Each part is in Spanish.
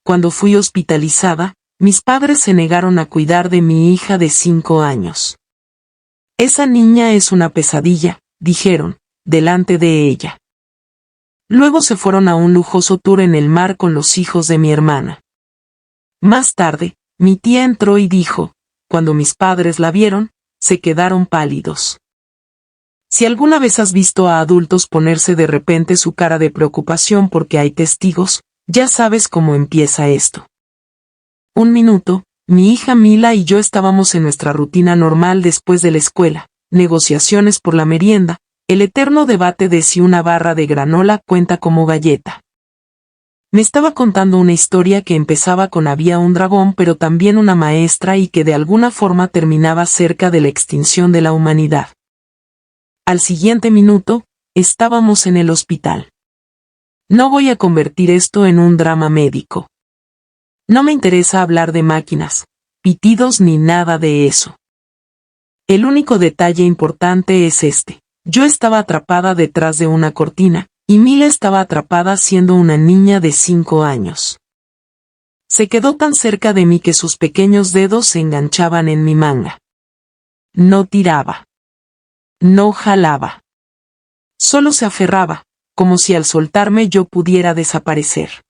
cuando fui hospitalizada, mis padres se negaron a cuidar de mi hija de 5 años. Esa niña es una pesadilla, dijeron, delante de ella. Luego se fueron a un lujoso tour en el mar con los hijos de mi hermana. Más tarde, mi tía entró y dijo, cuando mis padres la vieron, se quedaron pálidos. Si alguna vez has visto a adultos ponerse de repente su cara de preocupación porque hay testigos, ya sabes cómo empieza esto. Un minuto, mi hija Mila y yo estábamos en nuestra rutina normal después de la escuela, negociaciones por la merienda, el eterno debate de si una barra de granola cuenta como galleta. Me estaba contando una historia que empezaba con había un dragón pero también una maestra y que de alguna forma terminaba cerca de la extinción de la humanidad. Al siguiente minuto, estábamos en el hospital. No voy a convertir esto en un drama médico. No me interesa hablar de máquinas, pitidos ni nada de eso. El único detalle importante es este. Yo estaba atrapada detrás de una cortina, y Mila estaba atrapada siendo una niña de 5 años. Se quedó tan cerca de mí que sus pequeños dedos se enganchaban en mi manga. No tiraba. No jalaba. Solo se aferraba, como si al soltarme yo pudiera desaparecer.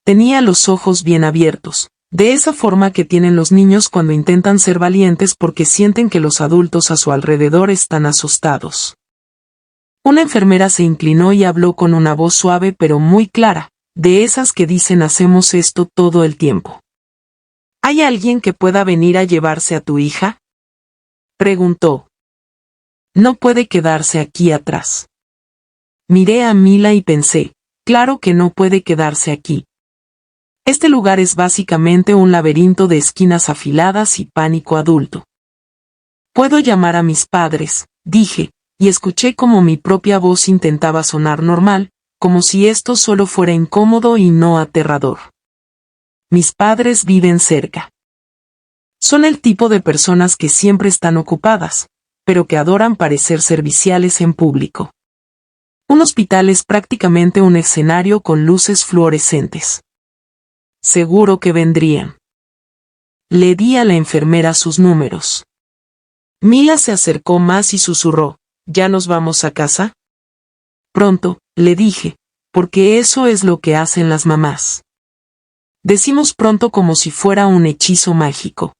Tenía los ojos bien abiertos, de esa forma que tienen los niños cuando intentan ser valientes porque sienten que los adultos a su alrededor están asustados. Una enfermera se inclinó y habló con una voz suave pero muy clara, de esas que dicen hacemos esto todo el tiempo. ¿Hay alguien que pueda venir a llevarse a tu hija? Preguntó. No puede quedarse aquí atrás. Miré a Mila y pensé, claro que no puede quedarse aquí. Este lugar es básicamente un laberinto de esquinas afiladas y pánico adulto. Puedo llamar a mis padres, dije, y escuché como mi propia voz intentaba sonar normal, como si esto solo fuera incómodo y no aterrador. Mis padres viven cerca. Son el tipo de personas que siempre están ocupadas, pero que adoran parecer serviciales en público. Un hospital es prácticamente un escenario con luces fluorescentes. Seguro que vendrían. Le di a la enfermera sus números. Mila se acercó más y susurró, ¿ya nos vamos a casa? Pronto, le dije, porque eso es lo que hacen las mamás. Decimos pronto como si fuera un hechizo mágico.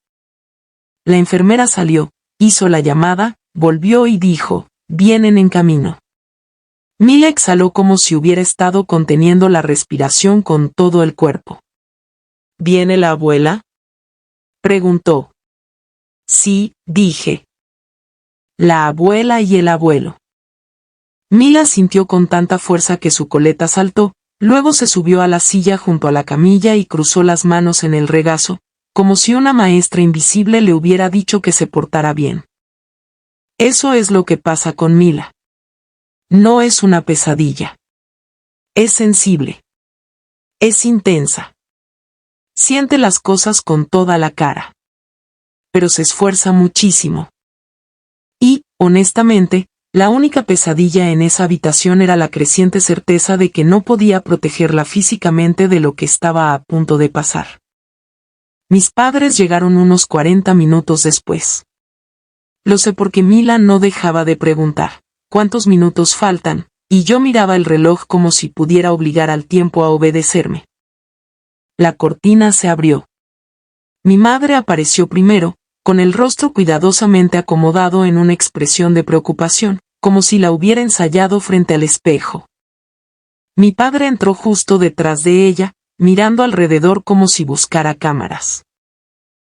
La enfermera salió, hizo la llamada, volvió y dijo, vienen en camino. Mila exhaló como si hubiera estado conteniendo la respiración con todo el cuerpo. ¿Viene la abuela? Preguntó. Sí, dije. La abuela y el abuelo. Mila sintió con tanta fuerza que su coleta saltó, luego se subió a la silla junto a la camilla y cruzó las manos en el regazo, como si una maestra invisible le hubiera dicho que se portara bien. Eso es lo que pasa con Mila. No es una pesadilla. Es sensible. Es intensa. Siente las cosas con toda la cara. Pero se esfuerza muchísimo. Y, honestamente, la única pesadilla en esa habitación era la creciente certeza de que no podía protegerla físicamente de lo que estaba a punto de pasar. Mis padres llegaron unos 40 minutos después. Lo sé porque Mila no dejaba de preguntar, ¿cuántos minutos faltan? Y yo miraba el reloj como si pudiera obligar al tiempo a obedecerme. La cortina se abrió. Mi madre apareció primero, con el rostro cuidadosamente acomodado en una expresión de preocupación, como si la hubiera ensayado frente al espejo. Mi padre entró justo detrás de ella, mirando alrededor como si buscara cámaras.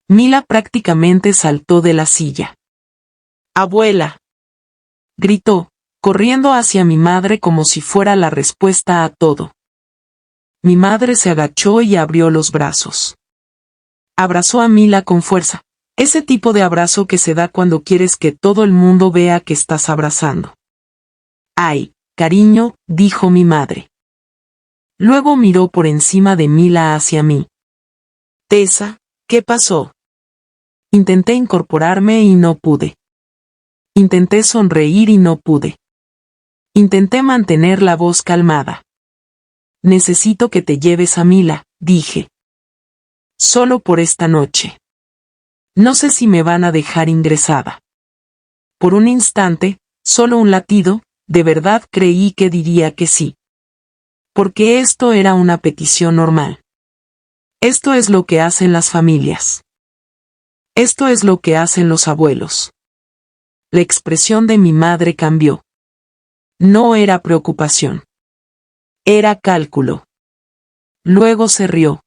Mila prácticamente saltó de la silla. ¡Abuela!, gritó, corriendo hacia mi madre como si fuera la respuesta a todo. Mi madre se agachó y abrió los brazos. Abrazó a Mila con fuerza, ese tipo de abrazo que se da cuando quieres que todo el mundo vea que estás abrazando. «Ay, cariño», dijo mi madre. Luego miró por encima de Mila hacia mí. «Tessa, ¿qué pasó?» Intenté incorporarme y no pude. Intenté sonreír y no pude. Intenté mantener la voz calmada. «Necesito que te lleves a Mila», dije. Solo por esta noche. No sé si me van a dejar ingresada. Por un instante, solo un latido, de verdad creí que diría que sí. Porque esto era una petición normal. Esto es lo que hacen las familias. Esto es lo que hacen los abuelos. La expresión de mi madre cambió. No era preocupación. Era cálculo. Luego se rió.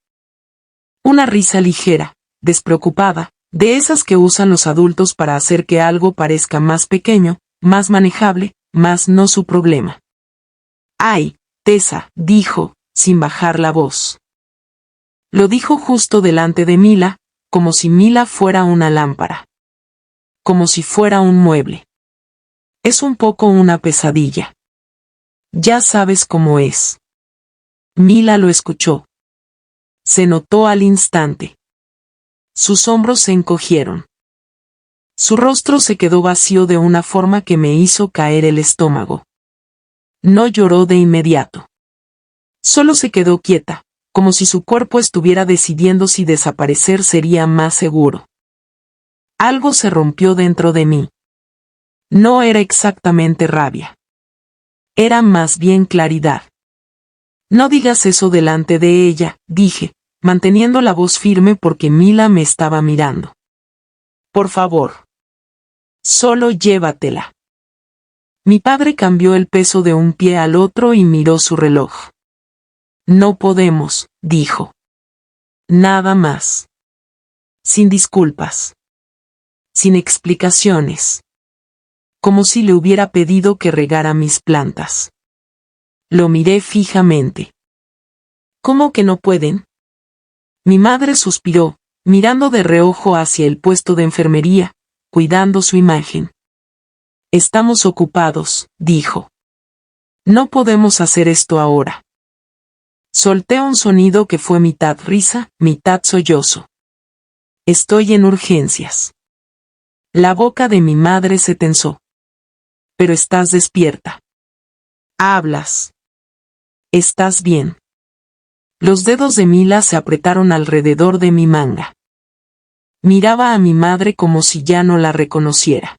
Una risa ligera, despreocupada, de esas que usan los adultos para hacer que algo parezca más pequeño, más manejable, más no su problema. «Ay, Tessa», dijo, sin bajar la voz. Lo dijo justo delante de Mila, como si Mila fuera una lámpara. Como si fuera un mueble. Es un poco una pesadilla. Ya sabes cómo es. Mila lo escuchó. Se notó al instante. Sus hombros se encogieron. Su rostro se quedó vacío de una forma que me hizo caer el estómago. No lloró de inmediato. Solo se quedó quieta, como si su cuerpo estuviera decidiendo si desaparecer sería más seguro. Algo se rompió dentro de mí. No era exactamente rabia. Era más bien claridad. No digas eso delante de ella, dije, manteniendo la voz firme porque Mila me estaba mirando. Por favor. Solo llévatela. Mi padre cambió el peso de un pie al otro y miró su reloj. No podemos, dijo. Nada más. Sin disculpas. Sin explicaciones. Como si le hubiera pedido que regara mis plantas. Lo miré fijamente. ¿Cómo que no pueden? Mi madre suspiró, mirando de reojo hacia el puesto de enfermería, cuidando su imagen. Estamos ocupados, dijo. No podemos hacer esto ahora. Solté un sonido que fue mitad risa, mitad sollozo. Estoy en urgencias. La boca de mi madre se tensó. Pero estás despierta. Hablas. ¿Estás bien? Los dedos de Mila se apretaron alrededor de mi manga. Miraba a mi madre como si ya no la reconociera.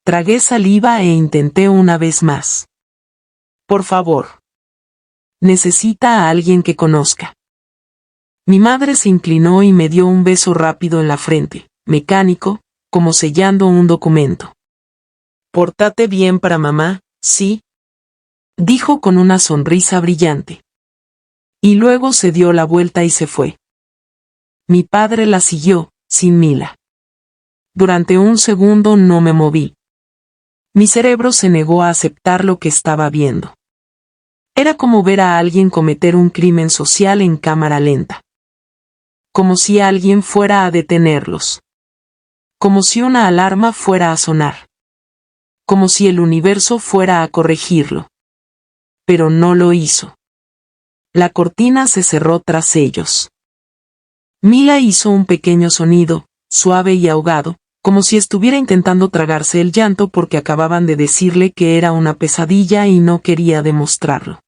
Tragué saliva e intenté una vez más. Por favor. Necesita a alguien que conozca. Mi madre se inclinó y me dio un beso rápido en la frente, mecánico, como sellando un documento. Pórtate bien para mamá, ¿sí? Dijo con una sonrisa brillante. Y luego se dio la vuelta y se fue. Mi padre la siguió, sin Mila. Durante un segundo no me moví. Mi cerebro se negó a aceptar lo que estaba viendo. Era como ver a alguien cometer un crimen social en cámara lenta. Como si alguien fuera a detenerlos. Como si una alarma fuera a sonar. Como si el universo fuera a corregirlo. Pero no lo hizo. La cortina se cerró tras ellos. Mila hizo un pequeño sonido, suave y ahogado, como si estuviera intentando tragarse el llanto porque acababan de decirle que era una pesadilla y no quería demostrarlo.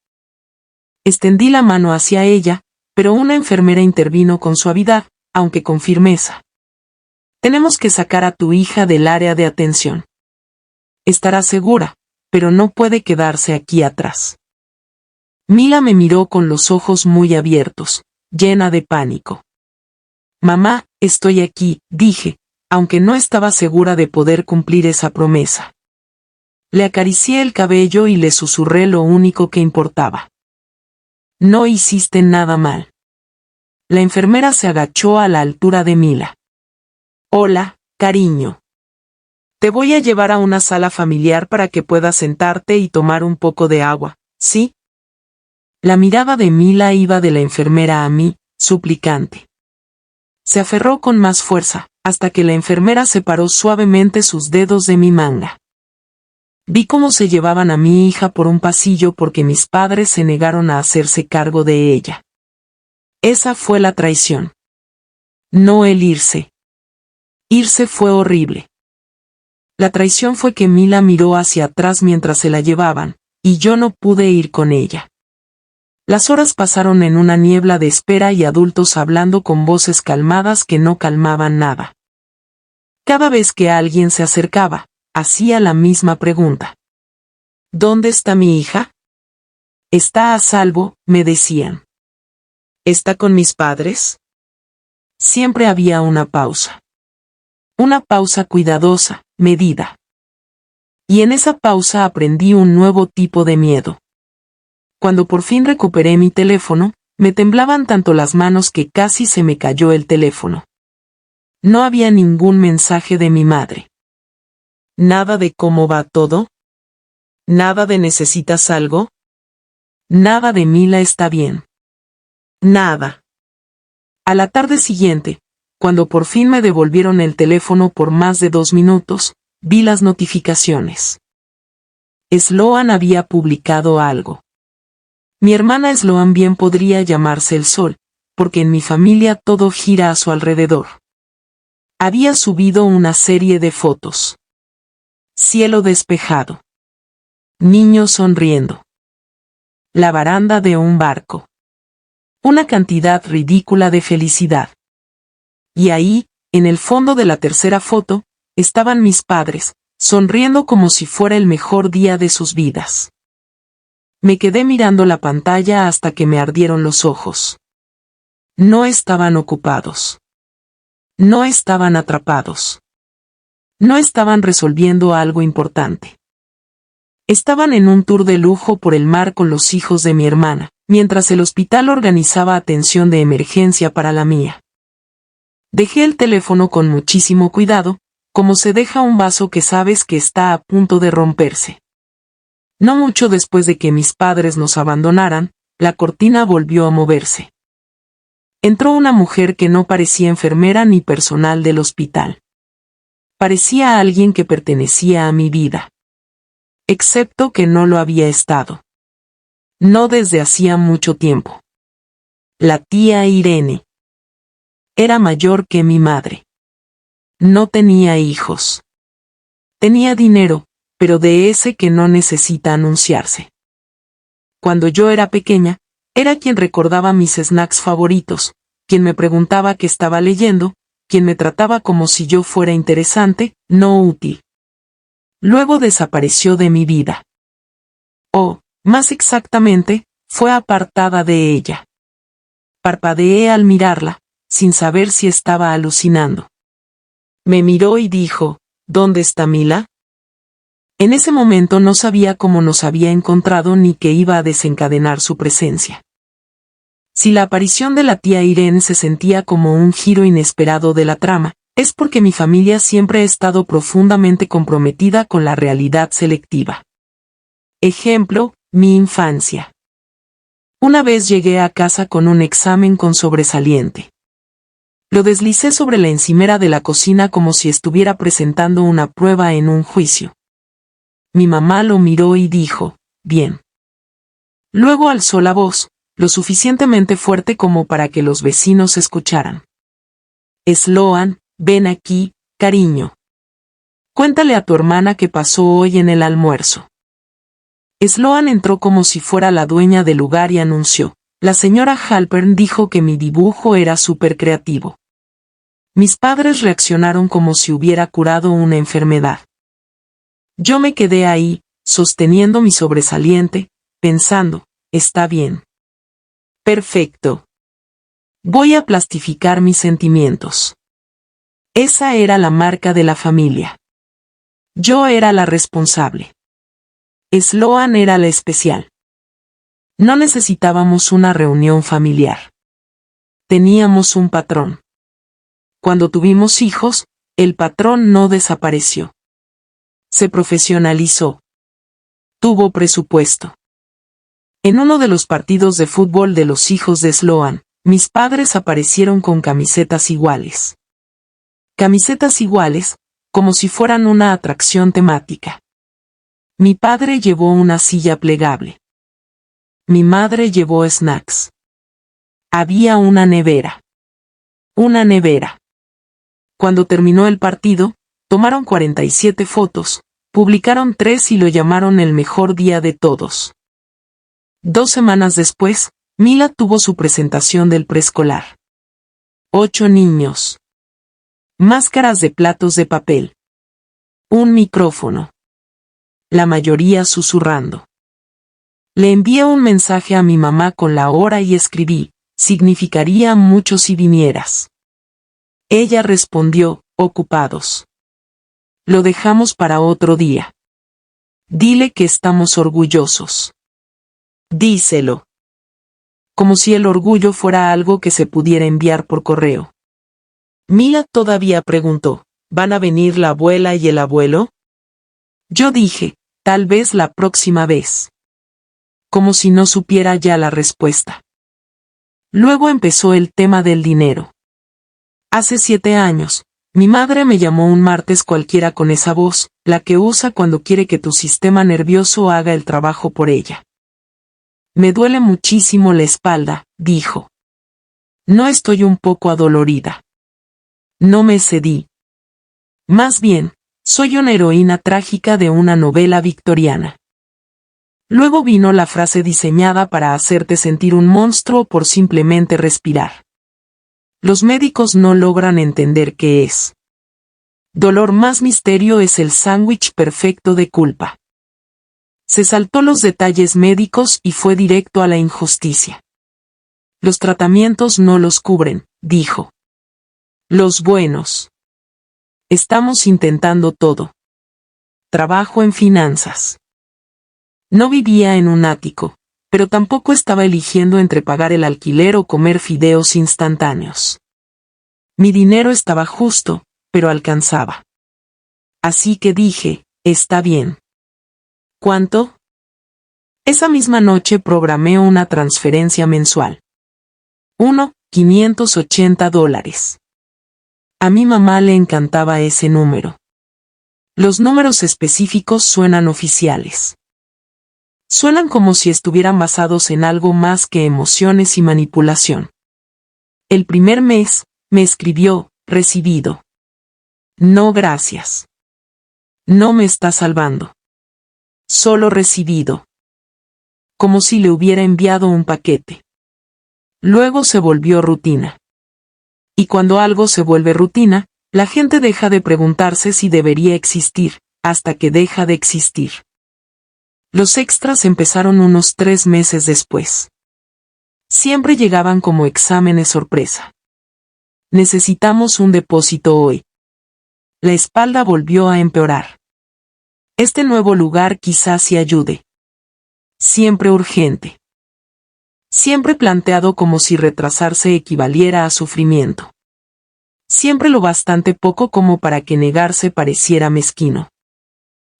Extendí la mano hacia ella, pero una enfermera intervino con suavidad, aunque con firmeza. Tenemos que sacar a tu hija del área de atención. Estará segura, pero no puede quedarse aquí atrás. Mila me miró con los ojos muy abiertos, llena de pánico. Mamá, estoy aquí, dije, aunque no estaba segura de poder cumplir esa promesa. Le acaricié el cabello y le susurré lo único que importaba. No hiciste nada mal. La enfermera se agachó a la altura de Mila. Hola, cariño. Te voy a llevar a una sala familiar para que puedas sentarte y tomar un poco de agua, ¿sí? La mirada de Mila iba de la enfermera a mí, suplicante. Se aferró con más fuerza, hasta que la enfermera separó suavemente sus dedos de mi manga. Vi cómo se llevaban a mi hija por un pasillo porque mis padres se negaron a hacerse cargo de ella. Esa fue la traición. No el irse. Irse fue horrible. La traición fue que Mila miró hacia atrás mientras se la llevaban, y yo no pude ir con ella. Las horas pasaron en una niebla de espera y adultos hablando con voces calmadas que no calmaban nada. Cada vez que alguien se acercaba, hacía la misma pregunta. ¿Dónde está mi hija? Está a salvo, me decían. ¿Está con mis padres? Siempre había una pausa. Una pausa cuidadosa, medida. Y en esa pausa aprendí un nuevo tipo de miedo. Cuando por fin recuperé mi teléfono, me temblaban tanto las manos que casi se me cayó el teléfono. No había ningún mensaje de mi madre. Nada de cómo va todo. Nada de necesitas algo. Nada de Mila está bien. Nada. A la tarde siguiente, cuando por fin me devolvieron el teléfono por más de 2 minutos, vi las notificaciones. Sloan había publicado algo. Mi hermana Sloan bien podría llamarse el sol, porque en mi familia todo gira a su alrededor. Había subido una serie de fotos. Cielo despejado. Niños sonriendo. La baranda de un barco. Una cantidad ridícula de felicidad. Y ahí, en el fondo de la tercera foto, estaban mis padres, sonriendo como si fuera el mejor día de sus vidas. Me quedé mirando la pantalla hasta que me ardieron los ojos. No estaban ocupados. No estaban atrapados. No estaban resolviendo algo importante. Estaban en un tour de lujo por el mar con los hijos de mi hermana, mientras el hospital organizaba atención de emergencia para la mía. Dejé el teléfono con muchísimo cuidado, como se deja un vaso que sabes que está a punto de romperse. No mucho después de que mis padres nos abandonaran, la cortina volvió a moverse. Entró una mujer que no parecía enfermera ni personal del hospital. Parecía alguien que pertenecía a mi vida. Excepto que no lo había estado. No desde hacía mucho tiempo. La tía Irene. Era mayor que mi madre. No tenía hijos. Tenía dinero, pero de ese que no necesita anunciarse. Cuando yo era pequeña, era quien recordaba mis snacks favoritos, quien me preguntaba qué estaba leyendo, quien me trataba como si yo fuera interesante, no útil. Luego desapareció de mi vida. O, más exactamente, fue apartada de ella. Parpadeé al mirarla, sin saber si estaba alucinando. Me miró y dijo, ¿dónde está Mila? En ese momento no sabía cómo nos había encontrado ni qué iba a desencadenar su presencia. Si la aparición de la tía Irene se sentía como un giro inesperado de la trama, es porque mi familia siempre ha estado profundamente comprometida con la realidad selectiva. Ejemplo, mi infancia. Una vez llegué a casa con un examen con sobresaliente. Lo deslicé sobre la encimera de la cocina como si estuviera presentando una prueba en un juicio. Mi mamá lo miró y dijo, bien. Luego alzó la voz, lo suficientemente fuerte como para que los vecinos escucharan. Sloan, ven aquí, cariño. Cuéntale a tu hermana qué pasó hoy en el almuerzo. Sloan entró como si fuera la dueña del lugar y anunció. La señora Halpern dijo que mi dibujo era súper creativo. Mis padres reaccionaron como si hubiera curado una enfermedad. Yo me quedé ahí, sosteniendo mi sobresaliente, pensando, está bien. Perfecto. Voy a plastificar mis sentimientos. Esa era la marca de la familia. Yo era la responsable. Sloan era la especial. No necesitábamos una reunión familiar. Teníamos un patrón. Cuando tuvimos hijos, el patrón no desapareció. Se profesionalizó. Tuvo presupuesto. En uno de los partidos de fútbol de los hijos de Sloan, mis padres aparecieron con camisetas iguales. Camisetas iguales, como si fueran una atracción temática. Mi padre llevó una silla plegable. Mi madre llevó snacks. Había una nevera. Una nevera. Cuando terminó el partido, tomaron 47 fotos, publicaron 3 y lo llamaron el mejor día de todos. 2 semanas después, Mila tuvo su presentación del preescolar. 8 niños. Máscaras de platos de papel. Un micrófono. La mayoría susurrando. Le envié un mensaje a mi mamá con la hora y escribí, significaría mucho si vinieras. Ella respondió, ocupados. Lo dejamos para otro día. Dile que estamos orgullosos. Díselo. Como si el orgullo fuera algo que se pudiera enviar por correo. Mila todavía preguntó, ¿van a venir la abuela y el abuelo? Yo dije, tal vez la próxima vez. Como si no supiera ya la respuesta. Luego empezó el tema del dinero. Hace 7 años, mi madre me llamó un martes cualquiera con esa voz, la que usa cuando quiere que tu sistema nervioso haga el trabajo por ella. Me duele muchísimo la espalda, dijo. No estoy un poco adolorida. No me cedí. Más bien, soy una heroína trágica de una novela victoriana. Luego vino la frase diseñada para hacerte sentir un monstruo por simplemente respirar. Los médicos no logran entender qué es. Dolor más misterio es el sándwich perfecto de culpa. Se saltó los detalles médicos y fue directo a la injusticia. Los tratamientos no los cubren, dijo. Los buenos. Estamos intentando todo. Trabajo en finanzas. No vivía en un ático, pero tampoco estaba eligiendo entre pagar el alquiler o comer fideos instantáneos. Mi dinero estaba justo, pero alcanzaba. Así que dije, está bien. ¿Cuánto? Esa misma noche programé una transferencia mensual. $580. A mi mamá le encantaba ese número. Los números específicos suenan oficiales. Suenan como si estuvieran basados en algo más que emociones y manipulación. El primer mes, me escribió, recibido. No gracias. No me está salvando. Solo recibido. Como si le hubiera enviado un paquete. Luego se volvió rutina. Y cuando algo se vuelve rutina, la gente deja de preguntarse si debería existir, hasta que deja de existir. Los extras empezaron unos 3 meses después. Siempre llegaban como exámenes sorpresa. Necesitamos un depósito hoy. La espalda volvió a empeorar. Este nuevo lugar quizás sí ayude. Siempre urgente. Siempre planteado como si retrasarse equivaliera a sufrimiento. Siempre lo bastante poco como para que negarse pareciera mezquino.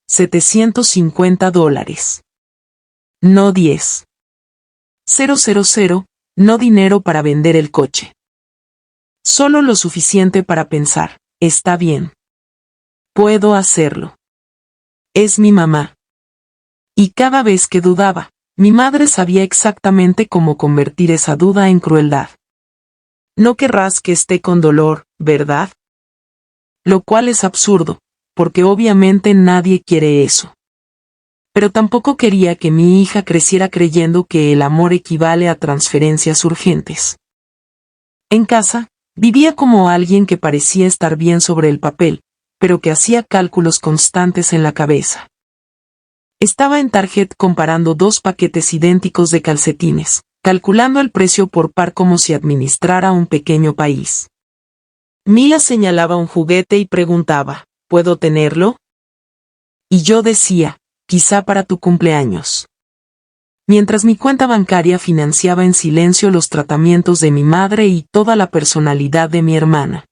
$750. No 10. 000, no dinero para vender el coche. Solo lo suficiente para pensar, está bien. Puedo hacerlo. Es mi mamá. Y cada vez que dudaba, mi madre sabía exactamente cómo convertir esa duda en crueldad. No querrás que esté con dolor, ¿verdad? Lo cual es absurdo, porque obviamente nadie quiere eso. Pero tampoco quería que mi hija creciera creyendo que el amor equivale a transferencias urgentes. En casa, vivía como alguien que parecía estar bien sobre el papel, pero que hacía cálculos constantes en la cabeza. Estaba en Target comparando 2 paquetes idénticos de calcetines, calculando el precio por par como si administrara un pequeño país. Mila señalaba un juguete y preguntaba, ¿puedo tenerlo? Y yo decía, quizá para tu cumpleaños. Mientras mi cuenta bancaria financiaba en silencio los tratamientos de mi madre y toda la personalidad de mi hermana.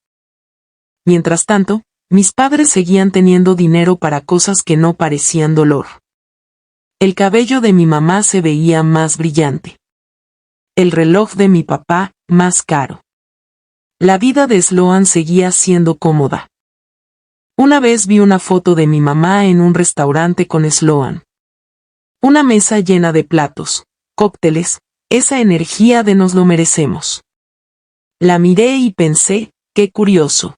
Mientras tanto, mis padres seguían teniendo dinero para cosas que no parecían dolor. El cabello de mi mamá se veía más brillante. El reloj de mi papá, más caro. La vida de Sloan seguía siendo cómoda. Una vez vi una foto de mi mamá en un restaurante con Sloan. Una mesa llena de platos, cócteles, esa energía de nos lo merecemos. La miré y pensé, qué curioso.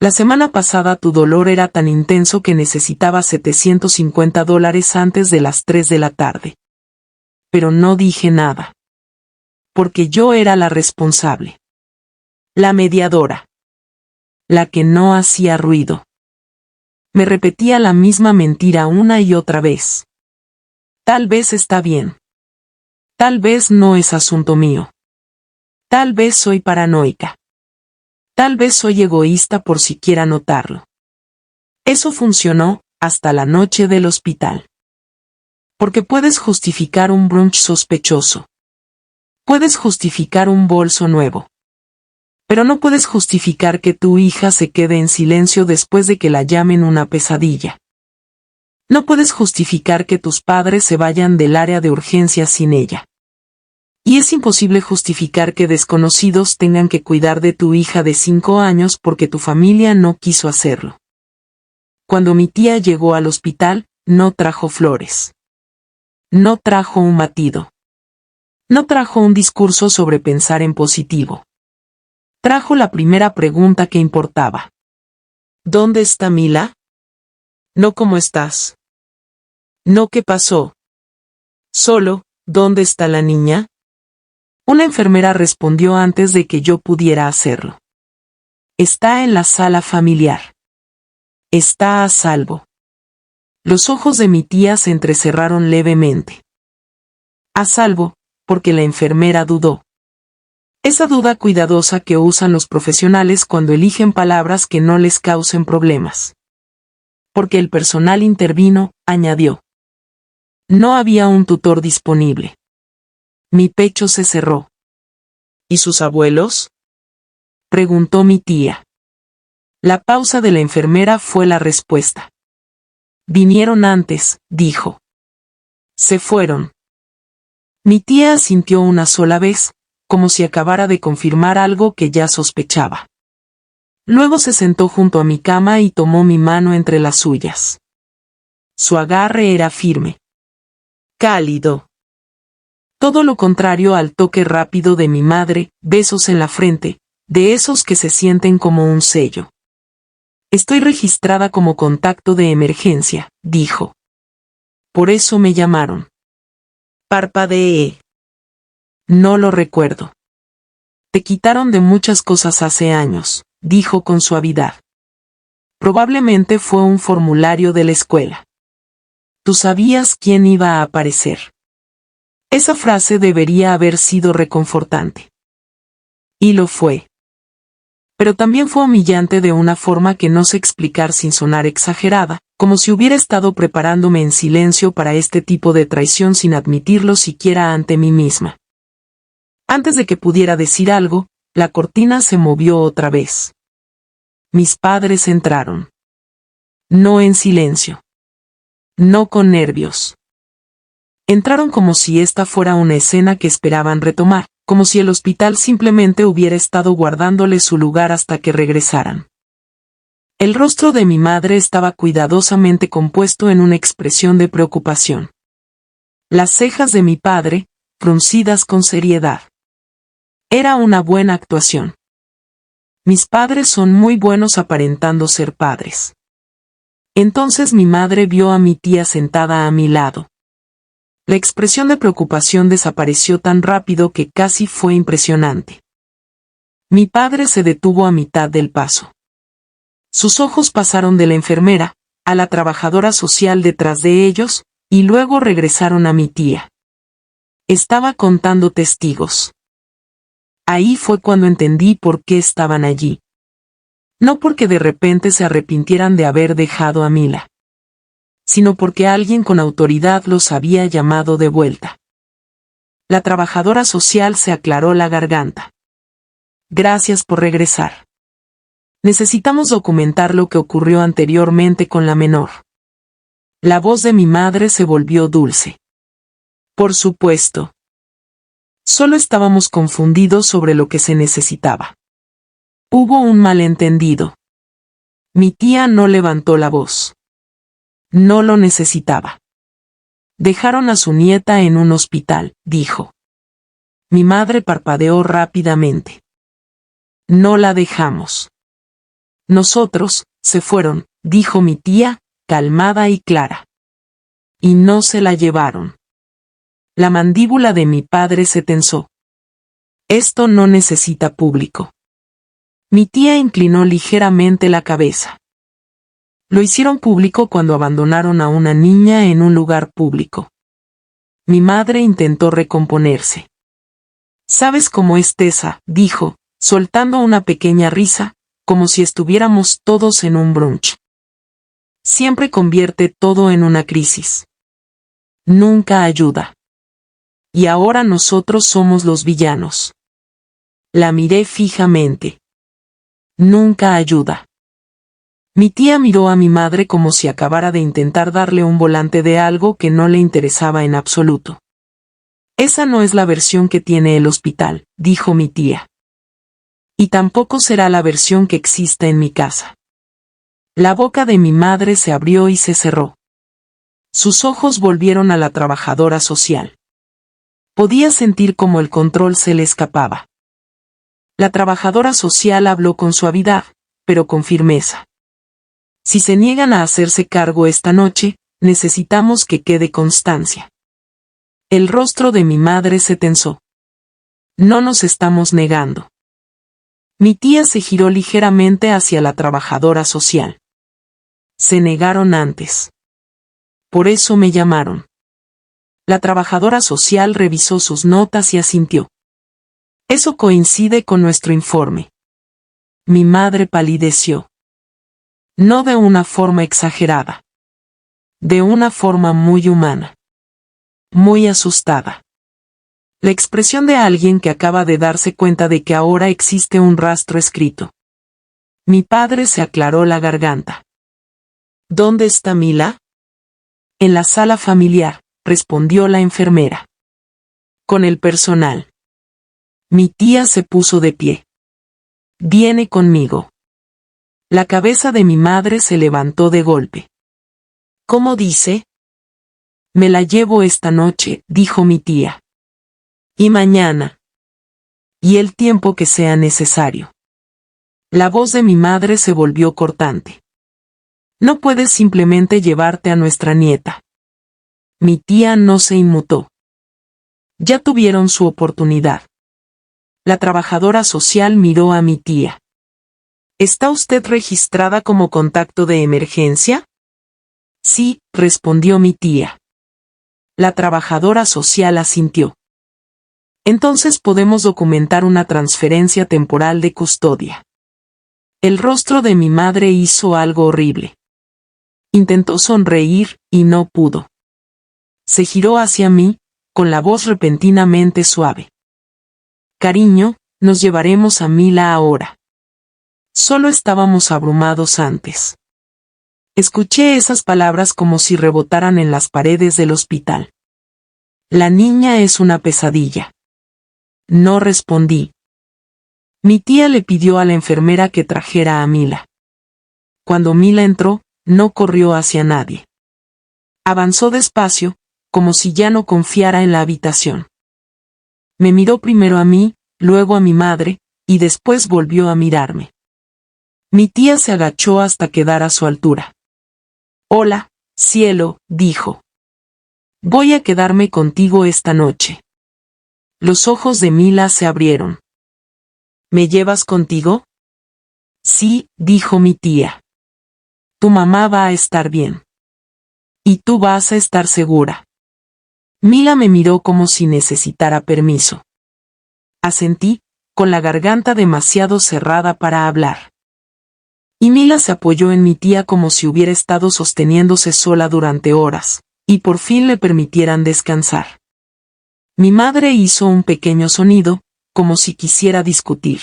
La semana pasada tu dolor era tan intenso que necesitaba $750 antes de las 3 de la tarde. Pero no dije nada. porque yo era la responsable. La mediadora. La que no hacía ruido. Me repetía la misma mentira una y otra vez. Tal vez está bien. Tal vez no es asunto mío. Tal vez soy paranoica. Tal vez soy egoísta por siquiera notarlo. Eso funcionó hasta la noche del hospital. Porque puedes justificar un brunch sospechoso. Puedes justificar un bolso nuevo. Pero no puedes justificar que tu hija se quede en silencio después de que la llamen una pesadilla. No puedes justificar que tus padres se vayan del área de urgencias sin ella. Y es imposible justificar que desconocidos tengan que cuidar de tu hija de 5 años porque tu familia no quiso hacerlo. Cuando mi tía llegó al hospital, no trajo flores. No trajo un batido. No trajo un discurso sobre pensar en positivo. Trajo la primera pregunta que importaba. ¿Dónde está Mila? No ¿cómo estás? No ¿qué pasó? Solo, ¿dónde está la niña? Una enfermera respondió antes de que yo pudiera hacerlo. Está en la sala familiar. Está a salvo. Los ojos de mi tía se entrecerraron levemente. A salvo, porque la enfermera dudó. Esa duda cuidadosa que usan los profesionales cuando eligen palabras que no les causen problemas. Porque el personal intervino, añadió. No había un tutor disponible. Mi pecho se cerró. ¿Y sus abuelos? Preguntó mi tía. La pausa de la enfermera fue la respuesta. Vinieron antes, dijo. Se fueron. Mi tía asintió una sola vez, como si acabara de confirmar algo que ya sospechaba. Luego se sentó junto a mi cama y tomó mi mano entre las suyas. Su agarre era firme. Cálido. Todo lo contrario al toque rápido de mi madre, besos en la frente, de esos que se sienten como un sello. Estoy registrada como contacto de emergencia, dijo. Por eso me llamaron. Parpadeé. No lo recuerdo. Te quitaron de muchas cosas hace años, dijo con suavidad. Probablemente fue un formulario de la escuela. Tú sabías quién iba a aparecer. Esa frase debería haber sido reconfortante. Y lo fue. Pero también fue humillante de una forma que no sé explicar sin sonar exagerada, como si hubiera estado preparándome en silencio para este tipo de traición sin admitirlo siquiera ante mí misma. Antes de que pudiera decir algo, la cortina se movió otra vez. Mis padres entraron. No en silencio. No con nervios. Entraron como si esta fuera una escena que esperaban retomar, como si el hospital simplemente hubiera estado guardándole su lugar hasta que regresaran. El rostro de mi madre estaba cuidadosamente compuesto en una expresión de preocupación. Las cejas de mi padre, fruncidas con seriedad. Era una buena actuación. Mis padres son muy buenos aparentando ser padres. Entonces mi madre vio a mi tía sentada a mi lado. La expresión de preocupación desapareció tan rápido que casi fue impresionante. Mi padre se detuvo a mitad del paso. Sus ojos pasaron de la enfermera, a la trabajadora social detrás de ellos, y luego regresaron a mi tía. Estaba contando testigos. Ahí fue cuando entendí por qué estaban allí. No porque de repente se arrepintieran de haber dejado a Mila, sino porque alguien con autoridad los había llamado de vuelta. La trabajadora social se aclaró la garganta. Gracias por regresar. Necesitamos documentar lo que ocurrió anteriormente con la menor. La voz de mi madre se volvió dulce. Por supuesto. Solo estábamos confundidos sobre lo que se necesitaba. Hubo un malentendido. Mi tía no levantó la voz. No lo necesitaba. Dejaron a su nieta en un hospital, dijo. Mi madre parpadeó rápidamente. No la dejamos. Nosotros, se fueron, dijo mi tía, calmada y clara. Y no se la llevaron. La mandíbula de mi padre se tensó. Esto no necesita público. Mi tía inclinó ligeramente la cabeza. Lo hicieron público cuando abandonaron a una niña en un lugar público. Mi madre intentó recomponerse. ¿Sabes cómo es Tessa?, dijo, soltando una pequeña risa, como si estuviéramos todos en un brunch. Siempre convierte todo en una crisis. Nunca ayuda. Y ahora nosotros somos los villanos. La miré fijamente. Nunca ayuda. Mi tía miró a mi madre como si acabara de intentar darle un volante de algo que no le interesaba en absoluto. Esa no es la versión que tiene el hospital, dijo mi tía. Y tampoco será la versión que exista en mi casa. La boca de mi madre se abrió y se cerró. Sus ojos volvieron a la trabajadora social. Podía sentir cómo el control se le escapaba. La trabajadora social habló con suavidad, pero con firmeza. Si se niegan a hacerse cargo esta noche, necesitamos que quede constancia. El rostro de mi madre se tensó. No nos estamos negando. Mi tía se giró ligeramente hacia la trabajadora social. Se negaron antes. Por eso me llamaron. La trabajadora social revisó sus notas y asintió. Eso coincide con nuestro informe. Mi madre palideció. No de una forma exagerada. De una forma muy humana. Muy asustada. La expresión de alguien que acaba de darse cuenta de que ahora existe un rastro escrito. Mi padre se aclaró la garganta. ¿Dónde está Mila? En la sala familiar, respondió la enfermera. Con el personal. Mi tía se puso de pie. Viene conmigo. La cabeza de mi madre se levantó de golpe. ¿Cómo dice? Me la llevo esta noche, dijo mi tía. Y mañana. Y el tiempo que sea necesario. La voz de mi madre se volvió cortante. No puedes simplemente llevarte a nuestra nieta. Mi tía no se inmutó. Ya tuvieron su oportunidad. La trabajadora social miró a mi tía. ¿Está usted registrada como contacto de emergencia? Sí, respondió mi tía. La trabajadora social asintió. Entonces podemos documentar una transferencia temporal de custodia. El rostro de mi madre hizo algo horrible. Intentó sonreír, y no pudo. Se giró hacia mí, con la voz repentinamente suave. Cariño, nos llevaremos a Mila ahora. Solo estábamos abrumados antes. Escuché esas palabras como si rebotaran en las paredes del hospital. La niña es una pesadilla. No respondí. Mi tía le pidió a la enfermera que trajera a Mila. Cuando Mila entró, no corrió hacia nadie. Avanzó despacio, como si ya no confiara en la habitación. Me miró primero a mí, luego a mi madre, y después volvió a mirarme. Mi tía se agachó hasta quedar a su altura. Hola, cielo, dijo. Voy a quedarme contigo esta noche. Los ojos de Mila se abrieron. ¿Me llevas contigo? Sí, dijo mi tía. Tu mamá va a estar bien. Y tú vas a estar segura. Mila me miró como si necesitara permiso. Asentí, con la garganta demasiado cerrada para hablar. Y Mila se apoyó en mi tía como si hubiera estado sosteniéndose sola durante horas, y por fin le permitieran descansar. Mi madre hizo un pequeño sonido, como si quisiera discutir.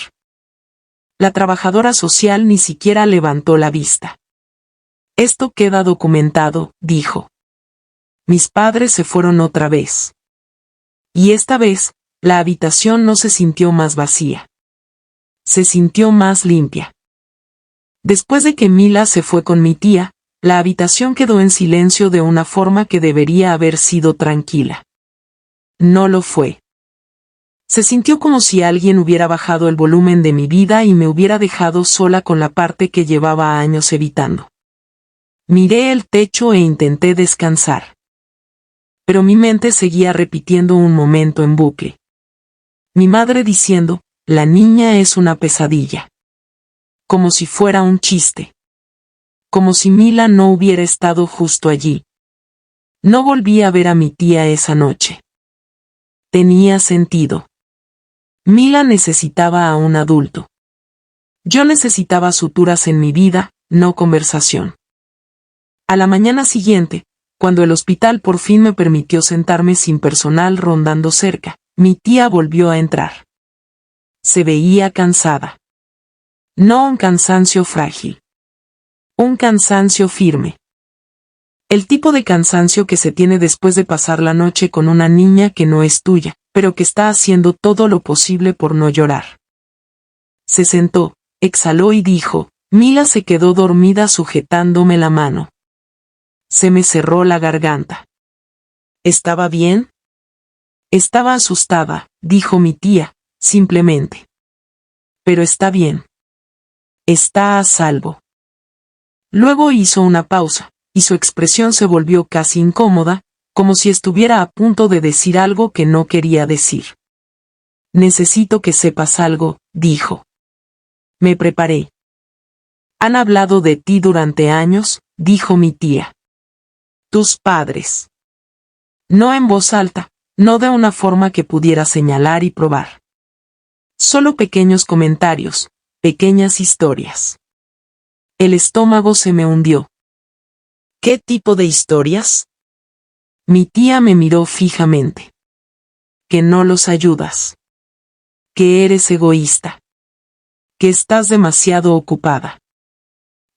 La trabajadora social ni siquiera levantó la vista. Esto queda documentado, dijo. Mis padres se fueron otra vez. Y esta vez, la habitación no se sintió más vacía. Se sintió más limpia. Después de que Mila se fue con mi tía, la habitación quedó en silencio de una forma que debería haber sido tranquila. No lo fue. Se sintió como si alguien hubiera bajado el volumen de mi vida y me hubiera dejado sola con la parte que llevaba años evitando. Miré el techo e intenté descansar. Pero mi mente seguía repitiendo un momento en bucle. Mi madre diciendo, la niña es una pesadilla. Como si fuera un chiste. Como si Mila no hubiera estado justo allí. No volví a ver a mi tía esa noche. Tenía sentido. Mila necesitaba a un adulto. Yo necesitaba suturas en mi vida, no conversación. A la mañana siguiente, cuando el hospital por fin me permitió sentarme sin personal rondando cerca, mi tía volvió a entrar. Se veía cansada. No un cansancio frágil. Un cansancio firme. El tipo de cansancio que se tiene después de pasar la noche con una niña que no es tuya, pero que está haciendo todo lo posible por no llorar. Se sentó, exhaló y dijo, Mila se quedó dormida sujetándome la mano. Se me cerró la garganta. ¿Estaba bien? Estaba asustada, dijo mi tía, simplemente. Pero está bien. Está a salvo. Luego hizo una pausa, y su expresión se volvió casi incómoda, como si estuviera a punto de decir algo que no quería decir. Necesito que sepas algo, dijo. Me preparé. Han hablado de ti durante años, dijo mi tía. Tus padres. No en voz alta, no de una forma que pudiera señalar y probar. Solo pequeños comentarios, pequeñas historias. El estómago se me hundió. ¿Qué tipo de historias? Mi tía me miró fijamente. Que no los ayudas. Que eres egoísta. Que estás demasiado ocupada.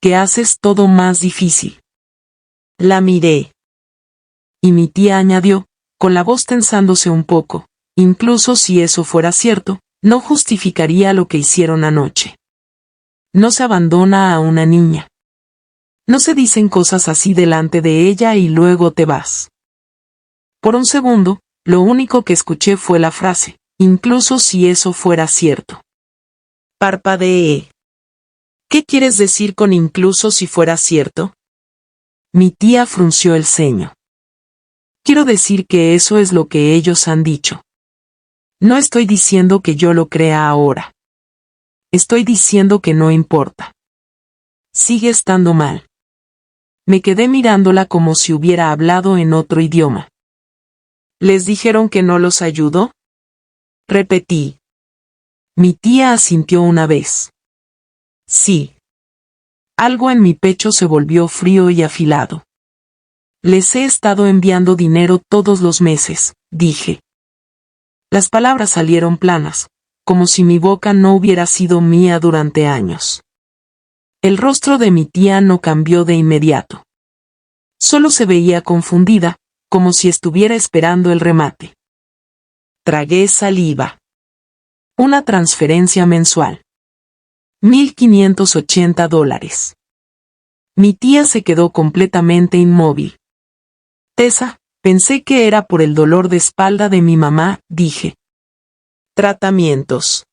Que haces todo más difícil. La miré. Y mi tía añadió, con la voz tensándose un poco, incluso si eso fuera cierto, no justificaría lo que hicieron anoche. No se abandona a una niña. No se dicen cosas así delante de ella y luego te vas. Por un segundo, lo único que escuché fue la frase, incluso si eso fuera cierto. Parpadeé. ¿Qué quieres decir con incluso si fuera cierto? Mi tía frunció el ceño. Quiero decir que eso es lo que ellos han dicho. No estoy diciendo que yo lo crea ahora. Estoy diciendo que no importa. Sigue estando mal. Me quedé mirándola como si hubiera hablado en otro idioma. ¿Les dijeron que no los ayudó? Repetí. Mi tía asintió una vez. Sí. Algo en mi pecho se volvió frío y afilado. Les he estado enviando dinero todos los meses, dije. Las palabras salieron planas, como si mi boca no hubiera sido mía durante años. El rostro de mi tía no cambió de inmediato. Solo se veía confundida, como si estuviera esperando el remate. Tragué saliva. Una transferencia mensual. $1,580. Mi tía se quedó completamente inmóvil. Tessa, pensé que era por el dolor de espalda de mi mamá, dije. Tratamientos.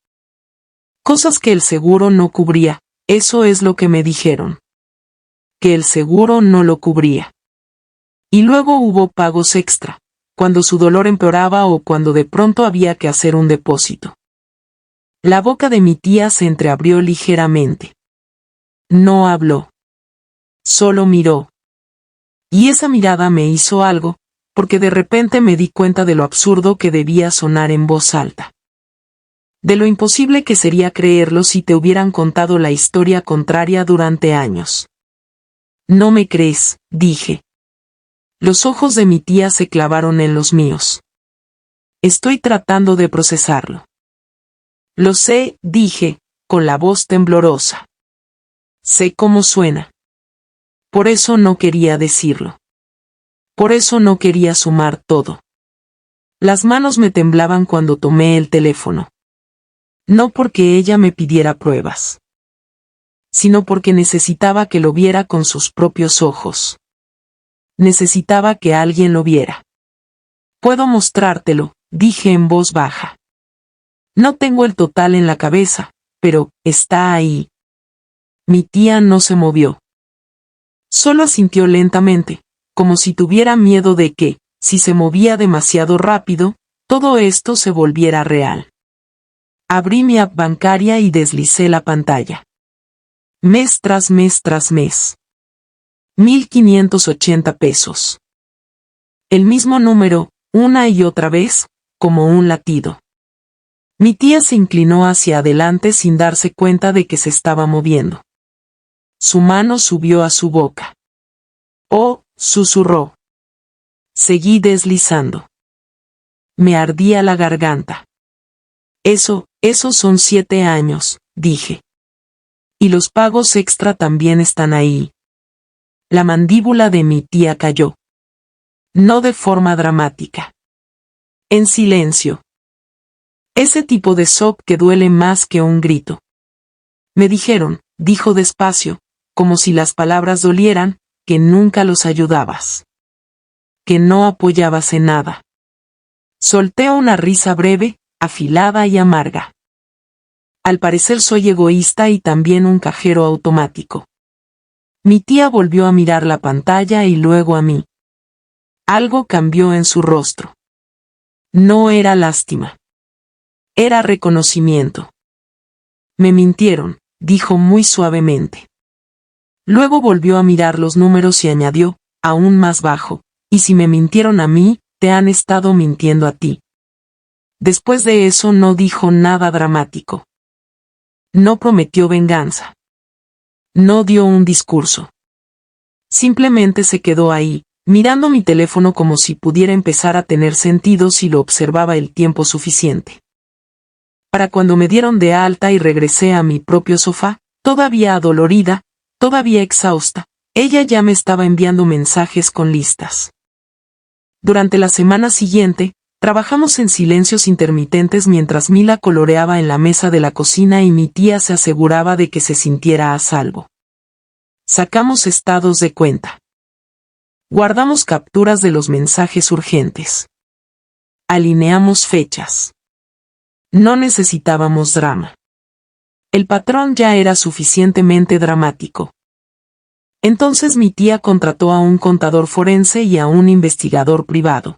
Cosas que el seguro no cubría, eso es lo que me dijeron. Que el seguro no lo cubría. Y luego hubo pagos extra, cuando su dolor empeoraba o cuando de pronto había que hacer un depósito. La boca de mi tía se entreabrió ligeramente. No habló. Solo miró. Y esa mirada me hizo algo, porque de repente me di cuenta de lo absurdo que debía sonar en voz alta. De lo imposible que sería creerlo si te hubieran contado la historia contraria durante años. No me crees, dije. Los ojos de mi tía se clavaron en los míos. Estoy tratando de procesarlo. Lo sé, dije, con la voz temblorosa. Sé cómo suena. Por eso no quería decirlo. Por eso no quería sumar todo. Las manos me temblaban cuando tomé el teléfono. No porque ella me pidiera pruebas, sino porque necesitaba que lo viera con sus propios ojos. Necesitaba que alguien lo viera. Puedo mostrártelo, dije en voz baja. No tengo el total en la cabeza, pero está ahí. Mi tía no se movió. Solo asintió lentamente, como si tuviera miedo de que, si se movía demasiado rápido, todo esto se volviera real. Abrí mi app bancaria y deslicé la pantalla. Mes tras mes tras mes. 1,580 pesos. El mismo número, una y otra vez, como un latido. Mi tía se inclinó hacia adelante sin darse cuenta de que se estaba moviendo. Su mano subió a su boca. Oh, susurró. Seguí deslizando. Me ardía la garganta. Esos son 7 años, dije. Y los pagos extra también están ahí. La mandíbula de mi tía cayó. No de forma dramática. En silencio. Ese tipo de shock que duele más que un grito. Me dijeron, dijo despacio, como si las palabras dolieran, que nunca los ayudabas. Que no apoyabas en nada. Solté una risa breve, afilada y amarga. Al parecer soy egoísta y también un cajero automático. Mi tía volvió a mirar la pantalla y luego a mí. Algo cambió en su rostro. No era lástima. Era reconocimiento. Me mintieron, dijo muy suavemente. Luego volvió a mirar los números y añadió, aún más bajo, y si me mintieron a mí, te han estado mintiendo a ti. Después de eso no dijo nada dramático. No prometió venganza. No dio un discurso. Simplemente se quedó ahí, mirando mi teléfono como si pudiera empezar a tener sentido si lo observaba el tiempo suficiente. Para cuando me dieron de alta y regresé a mi propio sofá, todavía adolorida, todavía exhausta, ella ya me estaba enviando mensajes con listas. Durante la semana siguiente, trabajamos en silencios intermitentes mientras Mila coloreaba en la mesa de la cocina y mi tía se aseguraba de que se sintiera a salvo. Sacamos estados de cuenta. Guardamos capturas de los mensajes urgentes. Alineamos fechas. No necesitábamos drama. El patrón ya era suficientemente dramático. Entonces mi tía contrató a un contador forense y a un investigador privado.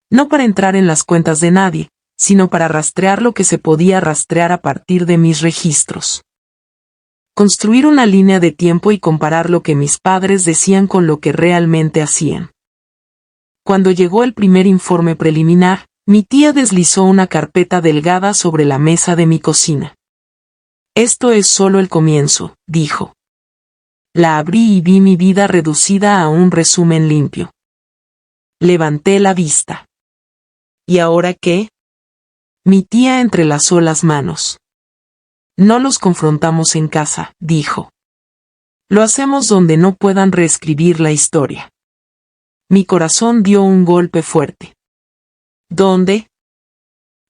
No para entrar en las cuentas de nadie, sino para rastrear lo que se podía rastrear a partir de mis registros. Construir una línea de tiempo y comparar lo que mis padres decían con lo que realmente hacían. Cuando llegó el primer informe preliminar, mi tía deslizó una carpeta delgada sobre la mesa de mi cocina. Esto es solo el comienzo, dijo. La abrí y vi mi vida reducida a un resumen limpio. Levanté la vista. ¿Y ahora qué? Mi tía entrelazó las manos. No los confrontamos en casa, dijo. Lo hacemos donde no puedan reescribir la historia. Mi corazón dio un golpe fuerte. ¿Dónde?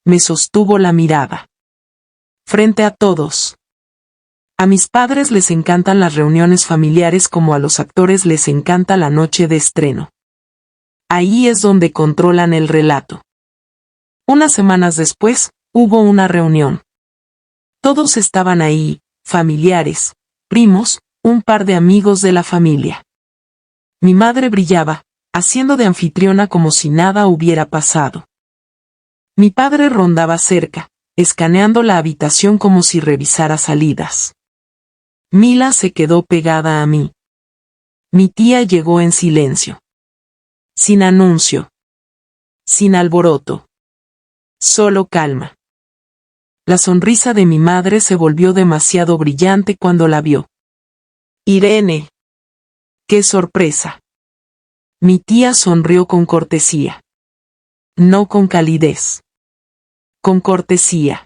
Me sostuvo la mirada. Frente a todos. A mis padres les encantan las reuniones familiares como a los actores les encanta la noche de estreno. Ahí es donde controlan el relato. Unas semanas después, hubo una reunión. Todos estaban ahí, familiares, primos, un par de amigos de la familia. Mi madre brillaba, haciendo de anfitriona como si nada hubiera pasado. Mi padre rondaba cerca, escaneando la habitación como si revisara salidas. Mila se quedó pegada a mí. Mi tía llegó en silencio. Sin anuncio. Sin alboroto. Solo calma. La sonrisa de mi madre se volvió demasiado brillante cuando la vio. Irene. ¡Qué sorpresa! Mi tía sonrió con cortesía. No con calidez. Con cortesía.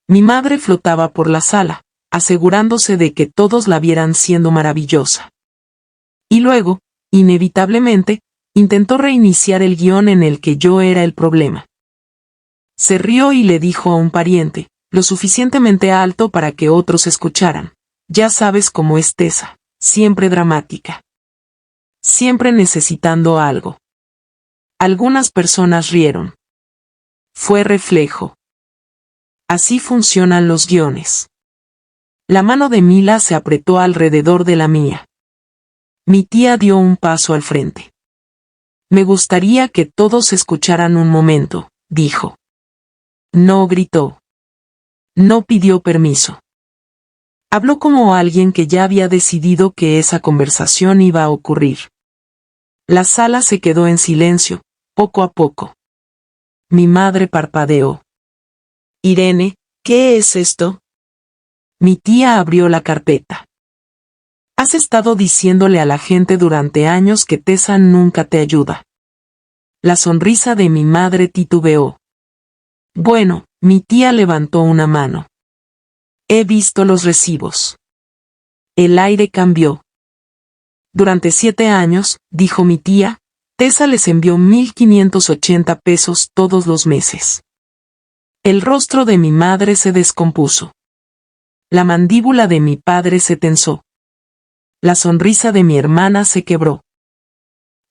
Mi madre flotaba por la sala, asegurándose de que todos la vieran siendo maravillosa. Y luego, inevitablemente, intentó reiniciar el guión en el que yo era el problema. Se rió y le dijo a un pariente, lo suficientemente alto para que otros escucharan. Ya sabes cómo es Tessa, siempre dramática. Siempre necesitando algo. Algunas personas rieron. Fue reflejo. Así funcionan los guiones. La mano de Mila se apretó alrededor de la mía. Mi tía dio un paso al frente. Me gustaría que todos escucharan un momento, dijo. No gritó. No pidió permiso. Habló como alguien que ya había decidido que esa conversación iba a ocurrir. La sala se quedó en silencio, poco a poco. Mi madre parpadeó. Irene, ¿qué es esto? Mi tía abrió la carpeta. Has estado diciéndole a la gente durante años que Tessa nunca te ayuda. La sonrisa de mi madre titubeó. Bueno, mi tía levantó una mano. He visto los recibos. El aire cambió. Durante 7 años, dijo mi tía, Tessa les envió 1,580 pesos todos los meses. El rostro de mi madre se descompuso. La mandíbula de mi padre se tensó. La sonrisa de mi hermana se quebró.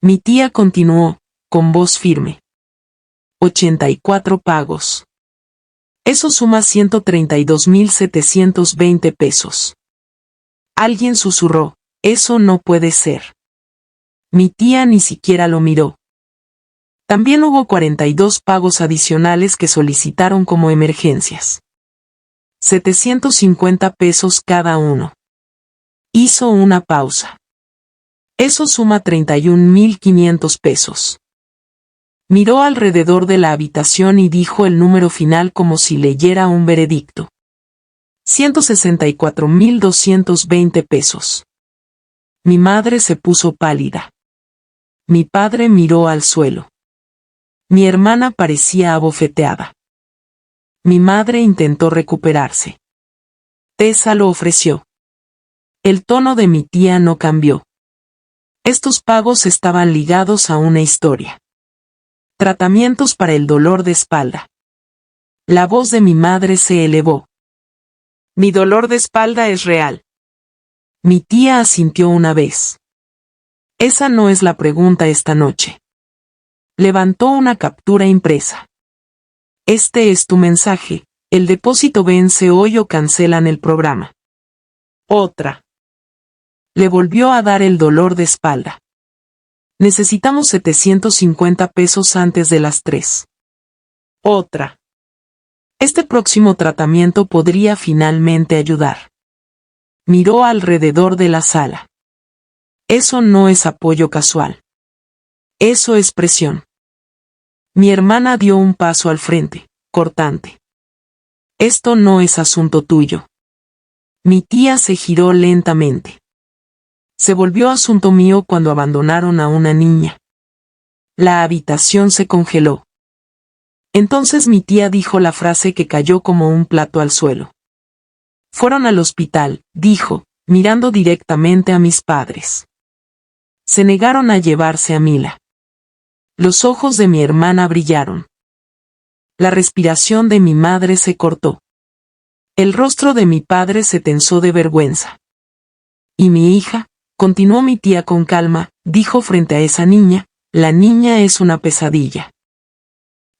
Mi tía continuó, con voz firme. 84 pagos. Eso suma 132,720 pesos. Alguien susurró, eso no puede ser. Mi tía ni siquiera lo miró. También hubo 42 pagos adicionales que solicitaron como emergencias. 750 pesos cada uno. Hizo una pausa. Eso suma 31,500 pesos. Miró alrededor de la habitación y dijo el número final como si leyera un veredicto. 164,220 pesos. Mi madre se puso pálida. Mi padre miró al suelo. Mi hermana parecía abofeteada. Mi madre intentó recuperarse. Tessa lo ofreció. El tono de mi tía no cambió. Estos pagos estaban ligados a una historia. Tratamientos para el dolor de espalda. La voz de mi madre se elevó. Mi dolor de espalda es real. Mi tía asintió una vez. Esa no es la pregunta esta noche. Levantó una captura impresa. Este es tu mensaje, el depósito vence hoy o cancelan el programa. Otra. Le volvió a dar el dolor de espalda. Necesitamos 750 pesos antes de las 3. Otra. Este próximo tratamiento podría finalmente ayudar. Miró alrededor de la sala. Eso no es apoyo casual. Eso es presión. Mi hermana dio un paso al frente, cortante. Esto no es asunto tuyo. Mi tía se giró lentamente. Se volvió asunto mío cuando abandonaron a una niña. La habitación se congeló. Entonces mi tía dijo la frase que cayó como un plato al suelo. Fueron al hospital, dijo, mirando directamente a mis padres. Se negaron a llevarse a Mila. Los ojos de mi hermana brillaron. La respiración de mi madre se cortó. El rostro de mi padre se tensó de vergüenza. Y mi hija, continuó mi tía con calma, dijo frente a esa niña, la niña es una pesadilla.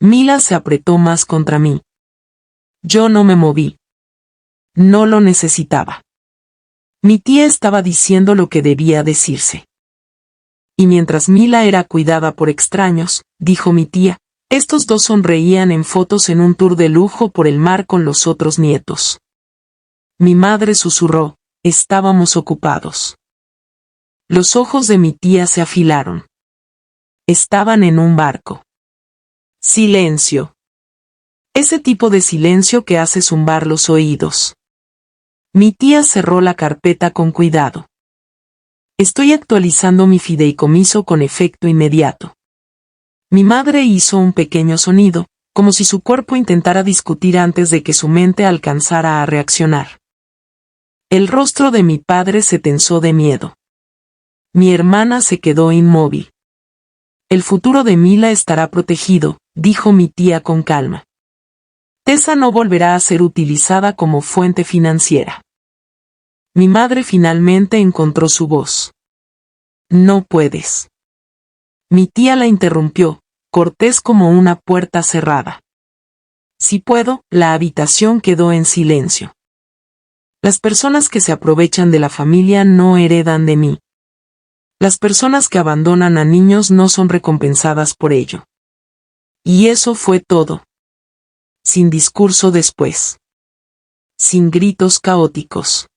Mila se apretó más contra mí. Yo no me moví. No lo necesitaba. Mi tía estaba diciendo lo que debía decirse. Y mientras Mila era cuidada por extraños, dijo mi tía, estos dos sonreían en fotos en un tour de lujo por el mar con los otros nietos. Mi madre susurró, estábamos ocupados. Los ojos de mi tía se afilaron. Estaban en un barco. Silencio. Ese tipo de silencio que hace zumbar los oídos. Mi tía cerró la carpeta con cuidado. Estoy actualizando mi fideicomiso con efecto inmediato. Mi madre hizo un pequeño sonido, como si su cuerpo intentara discutir antes de que su mente alcanzara a reaccionar. El rostro de mi padre se tensó de miedo. Mi hermana se quedó inmóvil. El futuro de Mila estará protegido, dijo mi tía con calma. Tessa no volverá a ser utilizada como fuente financiera. Mi madre finalmente encontró su voz. No puedes. Mi tía la interrumpió, cortés como una puerta cerrada. Si puedo, la habitación quedó en silencio. Las personas que se aprovechan de la familia no heredan de mí. Las personas que abandonan a niños no son recompensadas por ello. Y eso fue todo. Sin discurso después. sin gritos caóticos.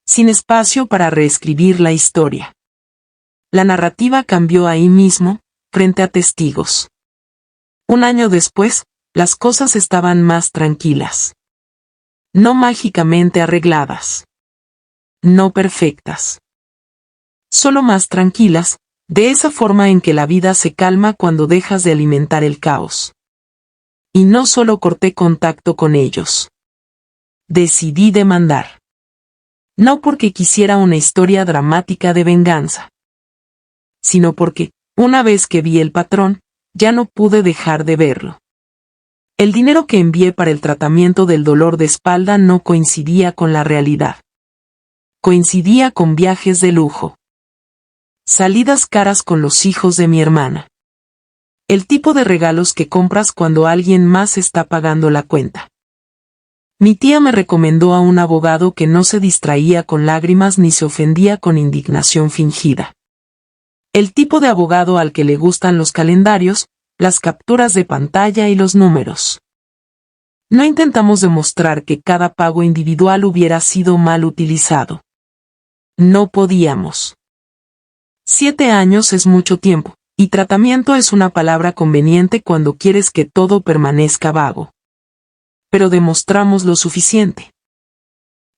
Sin espacio para reescribir la historia. La narrativa cambió ahí mismo, frente a testigos. Un año después, las cosas estaban más tranquilas. No mágicamente arregladas. No perfectas. Solo más tranquilas, de esa forma en que la vida se calma cuando dejas de alimentar el caos. Y no solo corté contacto con ellos. Decidí demandar. No porque quisiera una historia dramática de venganza, sino porque, una vez que vi el patrón, ya no pude dejar de verlo. El dinero que envié para el tratamiento del dolor de espalda no coincidía con la realidad. Coincidía con viajes de lujo. Salidas caras con los hijos de mi hermana. El tipo de regalos que compras cuando alguien más está pagando la cuenta. Mi tía me recomendó a un abogado que no se distraía con lágrimas ni se ofendía con indignación fingida. El tipo de abogado al que le gustan los calendarios, las capturas de pantalla y los números. No intentamos demostrar que cada pago individual hubiera sido mal utilizado. No podíamos. 7 años es mucho tiempo, y tratamiento es una palabra conveniente cuando quieres que todo permanezca vago. Pero demostramos lo suficiente.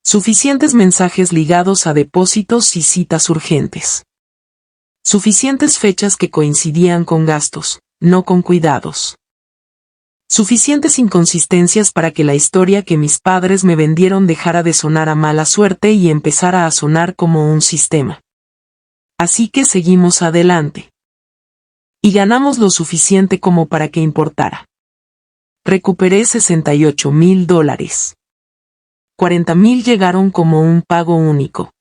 Suficientes mensajes ligados a depósitos y citas urgentes. Suficientes fechas que coincidían con gastos, no con cuidados. Suficientes inconsistencias para que la historia que mis padres me vendieron dejara de sonar a mala suerte y empezara a sonar como un sistema. Así que seguimos adelante. Y ganamos lo suficiente como para que importara. Recuperé $68,000. 40,000 llegaron como un pago único.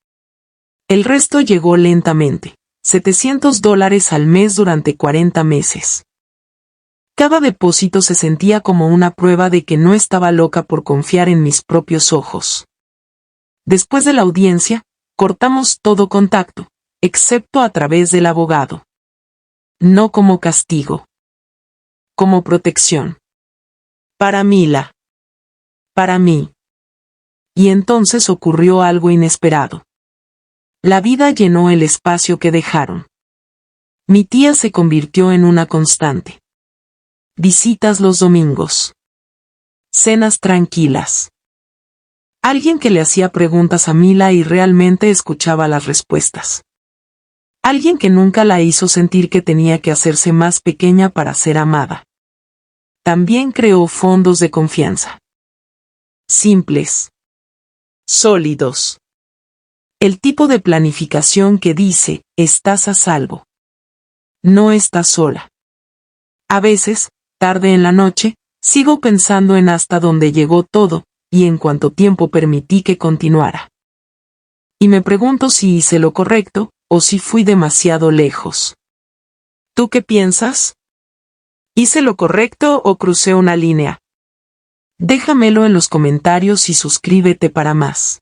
El resto llegó lentamente, $700 al mes durante 40 meses. Cada depósito se sentía como una prueba de que no estaba loca por confiar en mis propios ojos. Después de la audiencia, cortamos todo contacto, excepto a través del abogado. No como castigo. Como protección. Para Mila. Para mí. Y entonces ocurrió algo inesperado. La vida llenó el espacio que dejaron. Mi tía se convirtió en una constante. Visitas los domingos. Cenas tranquilas. Alguien que le hacía preguntas a Mila y realmente escuchaba las respuestas. Alguien que nunca la hizo sentir que tenía que hacerse más pequeña para ser amada. También creó fondos de confianza. Simples. Sólidos. El tipo de planificación que dice, estás a salvo. No estás sola. A veces, tarde en la noche, sigo pensando en hasta dónde llegó todo, y en cuánto tiempo permití que continuara. Y me pregunto si hice lo correcto, o si fui demasiado lejos. ¿Tú qué piensas? ¿Hice lo correcto o crucé una línea? Déjamelo en los comentarios y suscríbete para más.